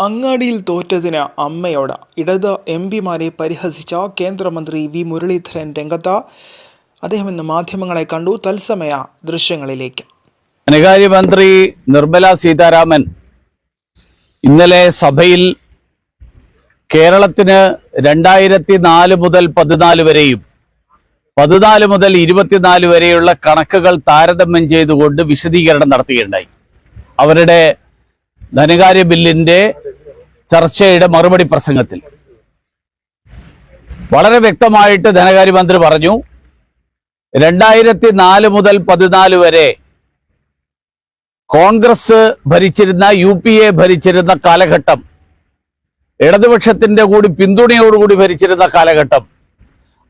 അങ്ങാടിയിൽ തോറ്റതിന് അമ്മയോട് ഇടത് എംപിമാരെ പരിഹസിച്ച കേന്ദ്രമന്ത്രി വി മുരളീധരൻ രംഗത്ത്. അദ്ദേഹം ഇന്ന് മാധ്യമങ്ങളെ കണ്ടു. തത്സമയ ദൃശ്യങ്ങളിലേക്ക്. ധനകാര്യമന്ത്രി നിർമ്മല സീതാരാമൻ ഇന്നലെ സഭയിൽ കേരളത്തിന് 2004 മുതൽ 14 വരെയും 14 മുതൽ 24 വരെയുള്ള കണക്കുകൾ താരതമ്യം ചെയ്തുകൊണ്ട് വിശദീകരണം നടത്തുകയുണ്ടായി. അവരുടെ ധനകാര്യ ബില്ലിന്റെ ചർച്ചയുടെ മറുപടി പ്രസംഗത്തിൽ വളരെ വ്യക്തമായിട്ട് ധനകാര്യമന്ത്രി പറഞ്ഞു, 2004 മുതൽ 14 വരെ കോൺഗ്രസ് ഭരിച്ചിരുന്ന UPA ഭരിച്ചിരുന്ന കാലഘട്ടം, ഇടതുപക്ഷത്തിന്റെ കൂടി പിന്തുണയോടുകൂടി ഭരിച്ചിരുന്ന കാലഘട്ടം,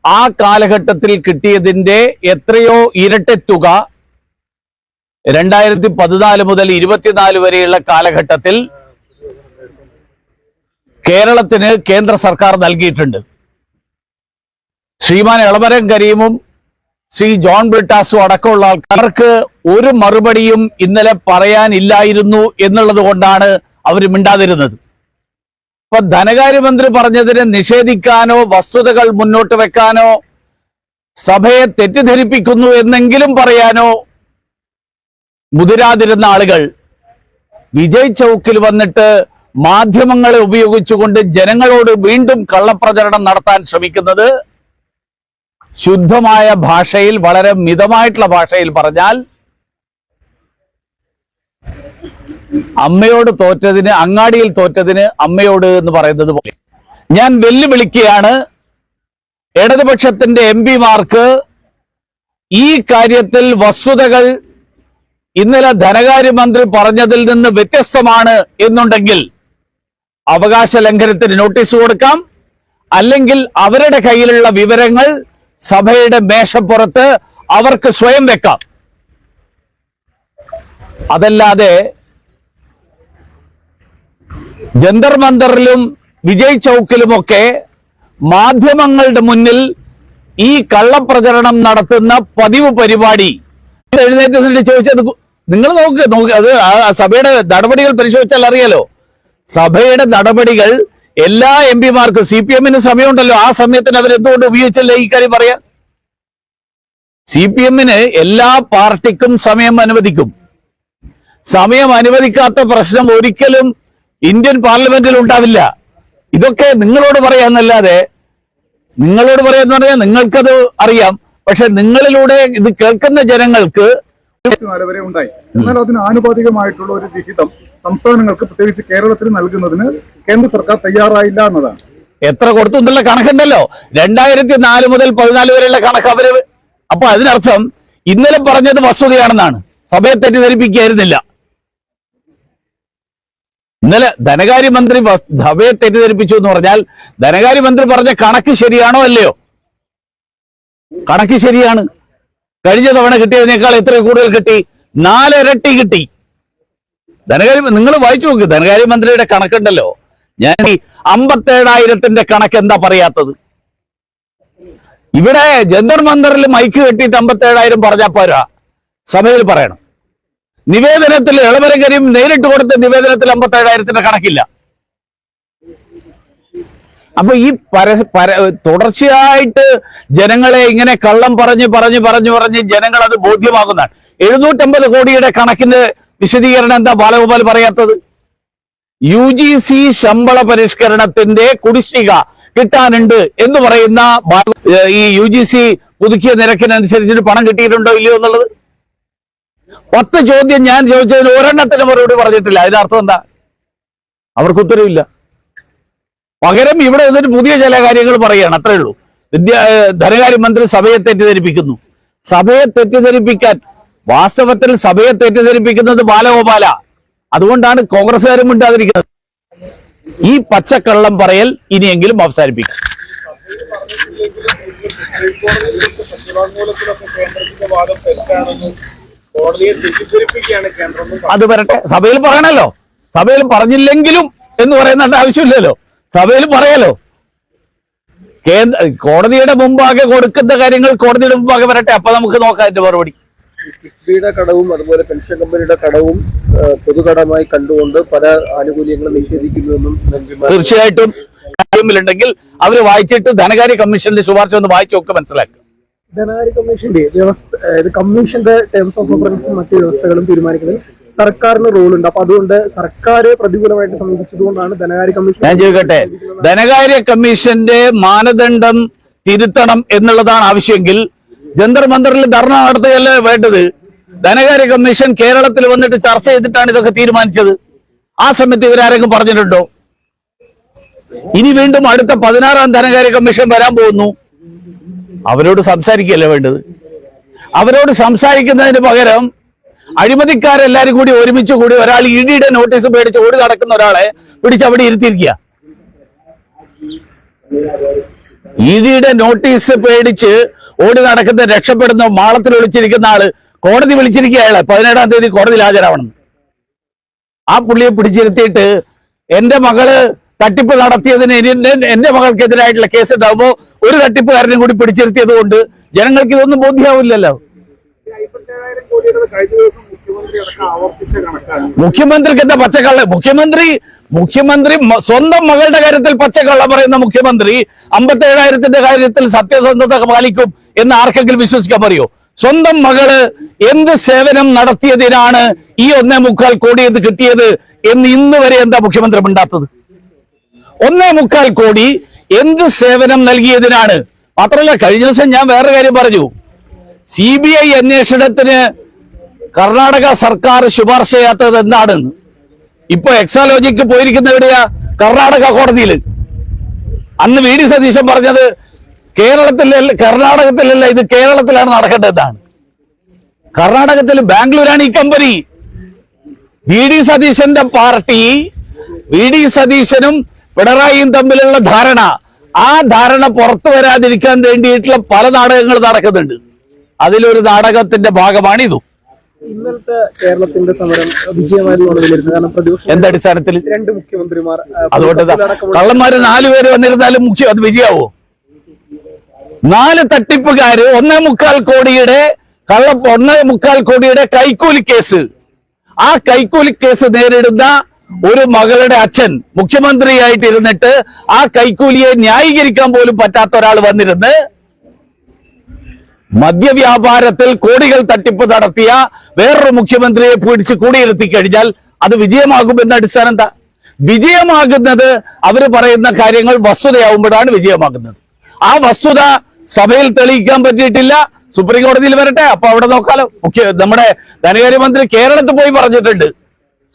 ആ കാലഘട്ടത്തിൽ കിട്ടിയതിന്റെ എത്രയോ ഇരട്ടി തുക 2014 മുതൽ 24 വരെയുള്ള കാലഘട്ടത്തിൽ കേരളത്തിന് കേന്ദ്ര സർക്കാർ നൽകിയിട്ടുണ്ട്. ശ്രീമാൻ എളമരം കരീമും ശ്രീ ജോൺ ബ്രിട്ടാസും അടക്കമുള്ള ആൾക്കാർക്ക് ഒരു മറുപടിയും ഇന്നലെ പറയാനില്ലായിരുന്നു എന്നുള്ളത് കൊണ്ടാണ് അവർ മിണ്ടാതിരുന്നത്. അപ്പൊ ധനകാര്യമന്ത്രി പറഞ്ഞതിനെ നിഷേധിക്കാനോ വസ്തുതകൾ മുന്നോട്ട് വെക്കാനോ സഭയെ തെറ്റിദ്ധരിപ്പിക്കുന്നു എന്നെങ്കിലും പറയാനോ മുതിരാതിരുന്ന ആളുകൾ വിജയ് ചൗക്കിൽ വന്നിട്ട് മാധ്യമങ്ങളെ ഉപയോഗിച്ചുകൊണ്ട് ജനങ്ങളോട് വീണ്ടും കള്ളപ്രചരണം നടത്താൻ ശ്രമിക്കുന്നത് ശുദ്ധമായ ഭാഷയിൽ, വളരെ മിതമായിട്ടുള്ള ഭാഷയിൽ പറഞ്ഞാൽ, അമ്മയോട് തോറ്റതിന്, അങ്ങാടിയിൽ തോറ്റതിന് അമ്മയോട് എന്ന് പറയുന്നത് പോലെ ഞാൻ വെല്ലുവിളിക്കുകയാണ് ഇടതുപക്ഷത്തിന്റെ എംപിമാർക്ക് ഈ കാര്യത്തിൽ വസ്തുതകൾ ഇന്നലെ ധനകാര്യമന്ത്രി പറഞ്ഞതിൽ നിന്ന് വ്യത്യസ്തമാണ് എന്നുണ്ടെങ്കിൽ അവകാശ ലംഘനത്തിന് നോട്ടീസ് കൊടുക്കാം, അല്ലെങ്കിൽ അവരുടെ കയ്യിലുള്ള വിവരങ്ങൾ സഭയുടെ മേശപ്പുറത്ത് അവർക്ക് സ്വയം വെക്കാം. അതല്ലാതെ ജന്തർ മന്ദറിലും വിജയ് ചൗക്കിലുമൊക്കെ മാധ്യമങ്ങളുടെ മുന്നിൽ ഈ കള്ളപ്രചരണം നടത്തുന്ന പതിവ് പരിപാടി എഴുന്നേറ്റ് ചോദിച്ചത് നിങ്ങൾ നോക്ക്, അത് സഭയുടെ നടപടികൾ പരിശോധിച്ചാൽ അറിയാലോ. സഭയുടെ നടപടികൾ എല്ലാ എംപിമാർക്കും, CPM-ന് സമയമുണ്ടല്ലോ, ആ സമയത്തിന് അവരെന്തുകൊണ്ട് ഉപയോഗിച്ചല്ലേ ഈ കാര്യം പറയാൻ? CPM-ന് എല്ലാ പാർട്ടിക്കും സമയം അനുവദിക്കും. സമയം അനുവദിക്കാത്ത പ്രശ്നം ഒരിക്കലും ഇന്ത്യൻ പാർലമെന്റിൽ ഉണ്ടാവില്ല. ഇതൊക്കെ നിങ്ങളോട് പറയാന്നല്ലാതെ, നിങ്ങളോട് പറയാന്ന് പറഞ്ഞാൽ നിങ്ങൾക്കത് അറിയാം, പക്ഷെ നിങ്ങളിലൂടെ ഇത് കേൾക്കുന്ന ജനങ്ങൾക്ക് വരെ ഉണ്ടായി. എന്നാൽ അതിന് ആനുപാതികമായിട്ടുള്ള ഒരു വിഹിതം സംസ്ഥാനങ്ങൾക്ക്, പ്രത്യേകിച്ച് കേരളത്തിന് നൽകുന്നതിന് കേന്ദ്ര സർക്കാർ തയ്യാറായില്ല എന്നതാണ്. എത്ര കൊടുത്തു എന്നുള്ള കണക്കുണ്ടല്ലോ, 2004 മുതൽ 14 വരെയുള്ള കണക്ക് അവര്. അപ്പൊ അതിനർത്ഥം ഇന്നലെ പറഞ്ഞത് വസ്തുതയാണെന്നാണ്, സഭയെ തെറ്റിദ്ധരിപ്പിക്കായിരുന്നില്ല. ഇന്നലെ ധനകാര്യമന്ത്രി സഭയെ തെറ്റിദ്ധരിപ്പിച്ചു എന്ന് പറഞ്ഞാൽ ധനകാര്യമന്ത്രി പറഞ്ഞ കണക്ക് ശരിയാണോ അല്ലയോ? കണക്ക് ശരിയാണ്. കഴിഞ്ഞ തവണ കിട്ടിയതിനേക്കാൾ എത്ര കൂടുതൽ കിട്ടി? 4 ഇരട്ടി കിട്ടി. നിങ്ങൾ വായിച്ചു നോക്ക്, ധനകാര്യമന്ത്രിയുടെ കണക്കുണ്ടല്ലോ. ഞാൻ 57,000-ന്റെ കണക്ക് എന്താ പറയാത്തത്? ഇവിടെ ജന്തർ മന്ദറിൽ മൈക്ക് കെട്ടിയിട്ട് 57,000 പറഞ്ഞാൽ പോരാ, സഭയിൽ പറയണം. നിവേദനത്തിൽ എളമരം കരീം നേരിട്ട് കൊടുത്ത നിവേദനത്തിൽ 57,000-ന്റെ കണക്കില്ല. അപ്പൊ ഈ തുടർച്ചയായിട്ട് ജനങ്ങളെ ഇങ്ങനെ കള്ളം പറഞ്ഞ് ജനങ്ങൾ അത് ബോധ്യമാകുന്നതാണ്. 750 കോടിയുടെ കണക്കിന്റെ വിശദീകരണം എന്താ ബാലഗോപാൽ പറയാത്തത്? UGC ശമ്പള പരിഷ്കരണത്തിന്റെ കുടിശ്ശിക കിട്ടാനുണ്ട് എന്ന് പറയുന്ന ഈ UGC പുതുക്കിയ നിരക്കിനനുസരിച്ചിട്ട് പണം കിട്ടിയിട്ടുണ്ടോ ഇല്ലയോ എന്നുള്ളത് 10 ചോദ്യം ഞാൻ ചോദിച്ചതിന് ഒരെണ്ണത്തിന് മറുപടി പറഞ്ഞിട്ടില്ല. അതിനർത്ഥം എന്താ? അവർക്ക് ഉത്തരവില്ല. പകരം ഇവിടെ വന്നിട്ട് പുതിയ ചില കാര്യങ്ങൾ പറയുകയാണ്, അത്രേ ഉള്ളൂ. ധനകാര്യമന്ത്രി സഭയെ തെറ്റിദ്ധരിപ്പിക്കുന്നു. സഭയെ തെറ്റിദ്ധരിപ്പിക്കാൻ, വാസ്തവത്തിൽ സഭയെ തെറ്റിദ്ധരിപ്പിക്കുന്നത് ബാലഗോപാല. അതുകൊണ്ടാണ് കോൺഗ്രസ്സുകാരും മിണ്ടാതിരിക്കുന്നത്. ഈ പച്ചക്കള്ളം പറയൽ ഇനിയെങ്കിലും അവസാനിപ്പിക്കും. അത് വരട്ടെ, സഭയിൽ പറയണല്ലോ. സഭയിൽ പറഞ്ഞില്ലെങ്കിലും എന്ന് പറയുന്നുണ്ട്, ആവശ്യമില്ലല്ലോ. സഭയിൽ പറയാലോ. കോടതിയുടെ മുമ്പാകെ കൊടുക്കുന്ന കാര്യങ്ങൾ കോടതിയുടെ മുമ്പാകെ വരട്ടെ, അപ്പൊ നമുക്ക് നോക്കാം അതിന്റെ മറുപടി. കിഫ്ബിയുടെ കടവും അതുപോലെ പെൻഷൻ കമ്പനിയുടെ കടവും പൊതുകടമായി കണ്ടുകൊണ്ട് പല ആനുകൂല്യങ്ങളും നിഷേധിക്കുന്നുവെന്നും മന്ത്രിമാർ തീർച്ചയായിട്ടും കാര്യമില്ലുണ്ടെങ്കിൽ അവർ വായിച്ചിട്ട് ധനകാര്യ കമ്മീഷന്റെ ശുപാർശ ഒന്ന് വായിച്ചു ഒക്കെ മനസ്സിലാക്കുക. ധനകാര്യ കമ്മീഷന്റെ വ്യവസ്ഥ കമ്മീഷന്റെ ടേംസ് ഓഫ് റെഫറൻസും മറ്റു വ്യവസ്ഥകളും തീരുമാനിക്കുന്നത് സർക്കാരിന് റോളുണ്ട്. അപ്പൊ അതുകൊണ്ട് സർക്കാർ പ്രതികൂലമായിട്ട് സമീപിച്ചതുകൊണ്ടാണ് ധനകാര്യ കമ്മീഷൻ. ഞാൻ ചോദിക്കട്ടെ, ധനകാര്യ കമ്മീഷന്റെ മാനദണ്ഡം തിരുത്തണം എന്നുള്ളതാണ് ആവശ്യമെങ്കിൽ ജന്തർ മന്ദറിൽ ധർണ നടത്തുകയല്ലേ വേണ്ടത്? ധനകാര്യ കമ്മീഷൻ കേരളത്തിൽ വന്നിട്ട് ചർച്ച ചെയ്തിട്ടാണ് ഇതൊക്കെ തീരുമാനിച്ചത്. ആ സമയത്ത് ഇവരാരെങ്കിലും പറഞ്ഞിട്ടുണ്ടോ? ഇനി വീണ്ടും അടുത്ത 16ാം ധനകാര്യ കമ്മീഷൻ വരാൻ പോകുന്നു. അവരോട് സംസാരിക്കുകയല്ലേ വേണ്ടത്? അവരോട് സംസാരിക്കുന്നതിന് പകരം അഴിമതിക്കാരെല്ലാരും കൂടി ഒരുമിച്ച് കൂടി ഒരാൾ ഇഡിയുടെ നോട്ടീസ് പേടിച്ച് ഓടി നടക്കുന്ന ഒരാളെ പിടിച്ച് അവിടെ ഇരുത്തിയിരിക്കുക. ഇഡിയുടെ നോട്ടീസ് പേടിച്ച് ഓടി നടക്കുന്ന രക്ഷപ്പെടുന്ന മാളത്തിൽ ഒളിച്ചിരിക്കുന്ന ആള് കോടതി വിളിച്ചിരിക്കുക. അയാളെ 17ാം തീയതി കോടതിയിൽ ഹാജരാവണം. ആ പുള്ളിയെ പിടിച്ചിരുത്തിയിട്ട് എന്റെ മകള് തട്ടിപ്പ് നടത്തിയതിന് എന്റെ മകൾക്കെതിരായിട്ടുള്ള കേസ് ഉണ്ടാവുമ്പോ ഒരു തട്ടിപ്പുകാരനും കൂടി പിടിച്ചിരുത്തിയത് കൊണ്ട് ജനങ്ങൾക്ക് ഇതൊന്നും ബോധ്യമാവില്ലല്ലോ. മുഖ്യമന്ത്രിക്ക് എന്താ പച്ചക്കള്ള? മുഖ്യമന്ത്രി സ്വന്തം മകളുടെ കാര്യത്തിൽ പച്ചക്കള്ള പറയുന്ന മുഖ്യമന്ത്രി 57,000ന്റെ കാര്യത്തിൽ സത്യസന്ധത പാലിക്കും എന്ന് ആർക്കെങ്കിലും വിശ്വസിക്കാൻ പറയോ? സ്വന്തം മകള് എന്ത് സേവനം നടത്തിയതിനാണ് ഈ 1.25 കോടി എന്ന് കിട്ടിയത് എന്ന് ഇന്ന് വരെ എന്താ മുഖ്യമന്ത്രി മിണ്ടാത്തത്? 1.25 കോടി എന്ത് സേവനം നൽകിയതിനാണ്? മാത്രമല്ല, കഴിഞ്ഞ ദിവസം ഞാൻ വേറെ കാര്യം പറഞ്ഞു. CBI അന്വേഷണത്തിന് കർണാടക സർക്കാർ ശുപാർശ ചെയ്യാത്തത് എന്താണെന്ന്. ഇപ്പൊ എക്സാലോജിക്ക് പോയിരിക്കുന്ന എവിടെയാ? കർണാടക കോടതിയിൽ. അന്ന് VD സതീശൻ പറഞ്ഞത് കർണാടകത്തിലല്ല, ഇത് കേരളത്തിലാണ് നടക്കേണ്ടതാണ്. കർണാടകത്തിൽ ബാംഗ്ലൂരാണ് ഈ കമ്പനി. VD സതീശന്റെ പാർട്ടി, VD സതീശനും പിണറായിയും തമ്മിലുള്ള ധാരണ, ആ ധാരണ പുറത്തു വരാതിരിക്കാൻ വേണ്ടിയിട്ടുള്ള പല നാടകങ്ങൾ നടക്കുന്നുണ്ട്. അതിലൊരു നാടകത്തിന്റെ ഭാഗമാണ് ഇതും. ഇന്നലത്തെ കേരളത്തിന്റെ സമരം വിജയമായിരുന്നു വിലയിരുന്നത്. കാരണം പ്രതിപക്ഷം എന്തടിസ്ഥാനത്തിൽ 2 മുഖ്യമന്ത്രിമാർ, അതുകൊണ്ട് കള്ളന്മാര് 4 പേര് വന്നിരുന്നാലും അത് വിജയാവോ? 4 തട്ടിപ്പുകാര് 1.25 കോടിയുടെ 1.25 കോടിയുടെ കൈക്കൂലി കേസ്, ആ കൈക്കൂലി കേസ് നേരിടുന്ന ഒരു മകളുടെ അച്ഛൻ മുഖ്യമന്ത്രിയായിട്ട് ഇരുന്നിട്ട് ആ കൈക്കൂലിയെ ന്യായീകരിക്കാൻ പോലും പറ്റാത്ത ഒരാൾ വന്നിരുന്ന് മദ്യവ്യാപാരത്തിൽ കോടികൾ തട്ടിപ്പ് നടത്തിയ വേറൊരു മുഖ്യമന്ത്രിയെ പിടിച്ച് കൂടിയിരുത്തി കഴിഞ്ഞാൽ അത് വിജയമാകുമെന്ന അടിസ്ഥാനം എന്താ? വിജയമാകുന്നത് അവര് പറയുന്ന കാര്യങ്ങൾ വസ്തുതയാവുമ്പോഴാണ് വിജയമാകുന്നത്. ആ വസ്തുത സഭയിൽ തെളിയിക്കാൻ പറ്റിയിട്ടില്ല. സുപ്രീം കോടതിയിൽ വരട്ടെ, അപ്പൊ അവിടെ നോക്കാലോ. നമ്മുടെ ധനകാര്യമന്ത്രി കേരളത്തിൽ പോയി പറഞ്ഞിട്ടുണ്ട്.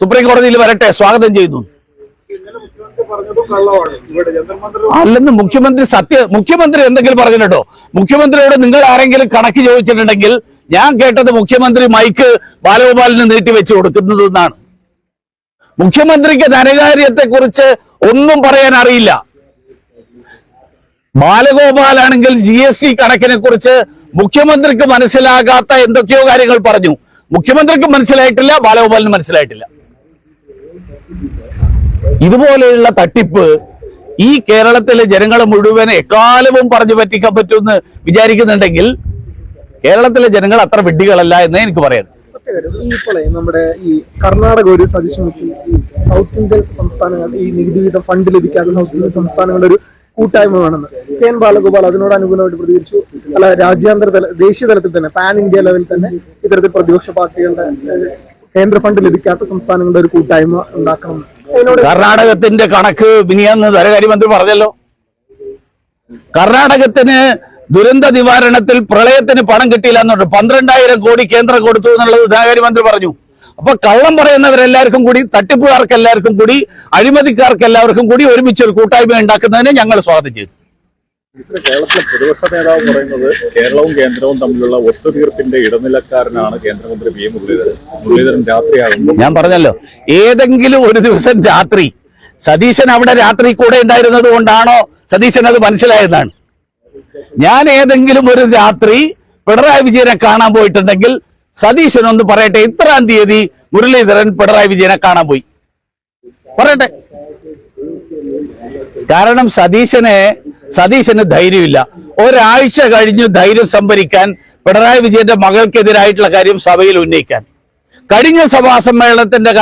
സുപ്രീം കോടതിയിൽ വരട്ടെ, സ്വാഗതം ചെയ്യുന്നു. അല്ലെന്ന് മുഖ്യമന്ത്രി എന്തെങ്കിലും പറഞ്ഞിട്ടുണ്ടോ? മുഖ്യമന്ത്രിയോട് നിങ്ങൾ ആരെങ്കിലും കണക്ക് ചോദിച്ചിട്ടുണ്ടെങ്കിൽ ഞാൻ കേട്ടത് മുഖ്യമന്ത്രി മൈക്ക് ബാലഗോപാലിന് നീട്ടിവെച്ച് കൊടുക്കുന്നതെന്നാണ്. മുഖ്യമന്ത്രിക്ക് ധനകാര്യത്തെ കുറിച്ച് ഒന്നും പറയാൻ അറിയില്ല. ബാലഗോപാലാണെങ്കിൽ GST കണക്കിനെ കുറിച്ച് മുഖ്യമന്ത്രിക്ക് മനസ്സിലാകാത്ത എന്തൊക്കെയോ കാര്യങ്ങൾ പറഞ്ഞു. മുഖ്യമന്ത്രിക്ക് മനസ്സിലായിട്ടില്ല, ബാലഗോപാലിന് മനസ്സിലായിട്ടില്ല. ഇതുപോലെയുള്ള തട്ടിപ്പ് ഈ കേരളത്തിലെ ജനങ്ങളെ മുഴുവൻ എക്കാലവും പറഞ്ഞു പറ്റിക്കാൻ പറ്റുമെന്ന് വിചാരിക്കുന്നുണ്ടെങ്കിൽ കേരളത്തിലെ ജനങ്ങൾ അത്ര വിഡ്ഢികളല്ല എന്നേ എനിക്ക് പറയാം. ഇപ്പോഴേ നമ്മുടെ ഈ കർണാടക ഒരു സജഷൻ വെച്ചു, ഈ സൗത്ത് ഇന്ത്യൻ സംസ്ഥാനങ്ങൾ ഈ നികുതി വിഹിതം ഫണ്ട് ലഭിക്കാത്ത സൗത്ത് ഇന്ത്യൻ സംസ്ഥാനങ്ങളുടെ ഒരു കൂട്ടായ്മ വേണമെന്ന് KN ബാലഗോപാൽ അതിനോട് അനുകൂലമായിട്ട് പ്രതികരിച്ചു. അല്ല, രാജ്യാന്തര ദേശീയ തലത്തിൽ തന്നെ പാൻ ഇന്ത്യ ലെവലിൽ തന്നെ ഇത്തരത്തിൽ പ്രതിപക്ഷ പാർട്ടികളുടെ കേന്ദ്ര ഫണ്ട് ലഭിക്കാത്ത സംസ്ഥാനങ്ങളുടെ ഒരു കൂട്ടായ്മ ഉണ്ടാക്കണം. കർണാടകത്തിന്റെ കണക്ക് മിനിയാന്ന് ധനകാര്യമന്ത്രി പറഞ്ഞല്ലോ. കർണാടകത്തിന് ദുരന്ത നിവാരണത്തിൽ പ്രളയത്തിന് പണം കിട്ടിയില്ല എന്നുണ്ട്. 12,000 കോടി കേന്ദ്രം കൊടുത്തു എന്നുള്ളത് ധനകാര്യമന്ത്രി പറഞ്ഞു. അപ്പൊ കള്ളം പറയുന്നവരെല്ലാവർക്കും കൂടി, തട്ടിപ്പുകാർക്ക് എല്ലാവർക്കും കൂടി, അഴിമതിക്കാർക്ക് എല്ലാവർക്കും കൂടി ഒരുമിച്ച് ഒരു കൂട്ടായ്മ ഉണ്ടാക്കുന്നതിനെ ഞങ്ങൾ സ്വാഗതം ചെയ്തു. കേരളത്തിലെ പ്രതിപക്ഷ നേതാവ് പറയുന്നത് കേരളവും കേന്ദ്രവും തമ്മിലുള്ള ഒത്തുതീർപ്പിന്റെ ഇടനിലക്കാരനാണ് കേന്ദ്രമന്ത്രി PM മുരളീധരൻ. രാത്രിയാകുമ്പോൾ ഞാൻ പറഞ്ഞല്ലോ, ഏതെങ്കിലും ഒരു ദിവസം രാത്രി സതീശൻ അവിടെ രാത്രി കൂടെ ഉണ്ടായിരുന്നത് കൊണ്ടാണോ സതീശൻ അത് മനസ്സിലായതാണ്. ഞാൻ ഏതെങ്കിലും ഒരു രാത്രി പിണറായി വിജയനെ കാണാൻ പോയിട്ടുണ്ടെങ്കിൽ സതീശൻ ഒന്ന് പറയട്ടെ, ഇത്രാം തീയതി മുരളീധരൻ പിണറായി വിജയനെ കാണാൻ പോയി പറയട്ടെ. കാരണം സതീശന് ധൈര്യമില്ല. ഒരാഴ്ച കഴിഞ്ഞ് ധൈര്യം സംഭരിക്കാൻ പിണറായി വിജയന്റെ മകൾക്കെതിരായിട്ടുള്ള കാര്യം സഭയിൽ ഉന്നയിക്കാൻ. കഴിഞ്ഞ സഭാ സമ്മേളനത്തിന്റെ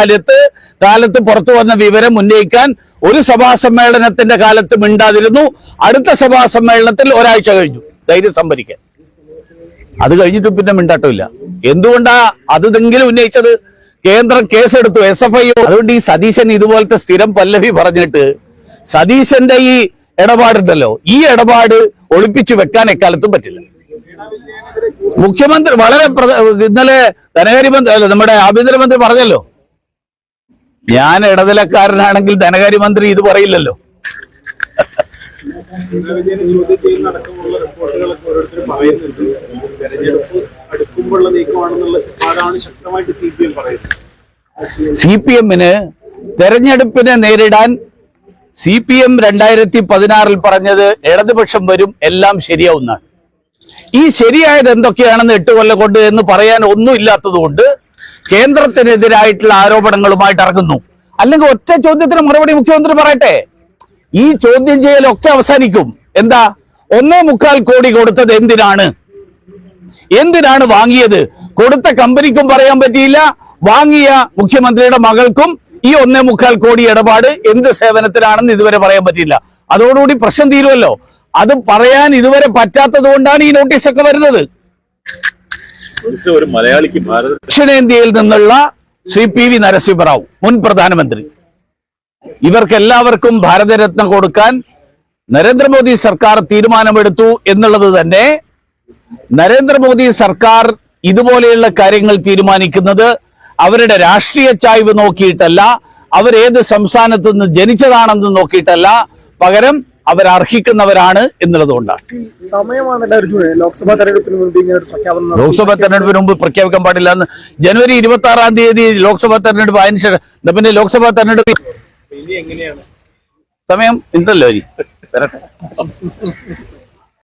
കാലത്ത് പുറത്തു വന്ന വിവരം ഉന്നയിക്കാൻ ഒരു സഭാ സമ്മേളനത്തിന്റെ കാലത്ത് മിണ്ടാതിരുന്നു. അടുത്ത സഭാ സമ്മേളനത്തിൽ ഒരാഴ്ച കഴിഞ്ഞു ധൈര്യം സംഭരിക്കാൻ. അത് കഴിഞ്ഞിട്ട് പിന്നെ മിണ്ടാട്ടമില്ല. എന്തുകൊണ്ടാ അതെങ്കിലും ഉന്നയിച്ചത്? കേന്ദ്രം കേസെടുത്തു, SFI. അതുകൊണ്ട് ഈ സതീശൻ ഇതുപോലത്തെ സ്ഥിരം പല്ലവി പറഞ്ഞിട്ട് സതീശന്റെ ഈ ഇടപാടുണ്ടല്ലോ, ഈ ഇടപാട് ഒളിപ്പിച്ചു വെക്കാൻ എക്കാലത്തും പറ്റില്ല. മുഖ്യമന്ത്രി ഇന്നലെ ധനകാര്യമന്ത്രി നമ്മുടെ ആഭ്യന്തരമന്ത്രി പറഞ്ഞല്ലോ, ഞാൻ ഇടനിലക്കാരനാണെങ്കിൽ ധനകാര്യമന്ത്രി ഇത് പറയില്ലല്ലോ. CPM-ന് തെരഞ്ഞെടുപ്പിനെ നേരിടാൻ CPM 2016 പറഞ്ഞത് ഇടതുപക്ഷം വരും, എല്ലാം ശരിയാവുന്നതാണ്. ഈ ശരിയായത് എന്തൊക്കെയാണെന്ന് 8 കൊല്ലം കൊണ്ട് എന്ന് പറയാൻ ഒന്നുമില്ലാത്തത് കൊണ്ട് കേന്ദ്രത്തിനെതിരായിട്ടുള്ള ആരോപണങ്ങളുമായിട്ട് ഇറങ്ങുന്നു. അല്ലെങ്കിൽ ഒറ്റ ചോദ്യത്തിന് മറുപടി മുഖ്യമന്ത്രി പറയട്ടെ. ഈ ചോദ്യം ചെയ്യലൊക്കെ അവസാനിക്കും. എന്താ? 1.25 കോടി കൊടുത്തത് എന്തിനാണ് വാങ്ങിയത്? കൊടുത്ത കമ്പനിക്കും പറയാൻ പറ്റിയില്ല, വാങ്ങിയ മുഖ്യമന്ത്രിയുടെ മകൾക്കും ഈ 1.25 കോടി ഇടപാട് എന്ത് സേവനത്തിലാണെന്ന് ഇതുവരെ പറയാൻ പറ്റിയില്ല. അതോടുകൂടി പ്രശ്നം തീരുമല്ലോ. അത് പറയാൻ ഇതുവരെ പറ്റാത്തത് കൊണ്ടാണ് ഈ നോട്ടീസൊക്കെ വരുന്നത്. ഒരു മലയാളിക്ക് ദക്ഷിണേന്ത്യയിൽ നിന്നുള്ള ശ്രീ PV നരസിംഹറാവു, മുൻ പ്രധാനമന്ത്രി, ഇവർക്കെല്ലാവർക്കും ഭാരതരത്ന കൊടുക്കാൻ നരേന്ദ്രമോദി സർക്കാർ തീരുമാനമെടുത്തു എന്നുള്ളത് തന്നെ നരേന്ദ്രമോദി സർക്കാർ ഇതുപോലെയുള്ള കാര്യങ്ങൾ തീരുമാനിക്കുന്നത് അവരുടെ രാഷ്ട്രീയ ചായ്വ് നോക്കിയിട്ടല്ല, അവരേത് സംസ്ഥാനത്ത് നിന്ന് ജനിച്ചതാണെന്ന് നോക്കിയിട്ടല്ല, പകരം അവരർഹിക്കുന്നവരാണ് എന്നുള്ളതുകൊണ്ടാണ്. ലോക്സഭാ തെരഞ്ഞെടുപ്പിന് മുമ്പ് പ്രഖ്യാപിക്കാൻ പാടില്ല എന്ന് ജനുവരി 26-ാം തീയതി ലോക്സഭാ തെരഞ്ഞെടുപ്പ് അതിന് ശേഷം. പിന്നെ ലോക്സഭാ തെരഞ്ഞെടുപ്പ് സമയം ഉണ്ടല്ലോ.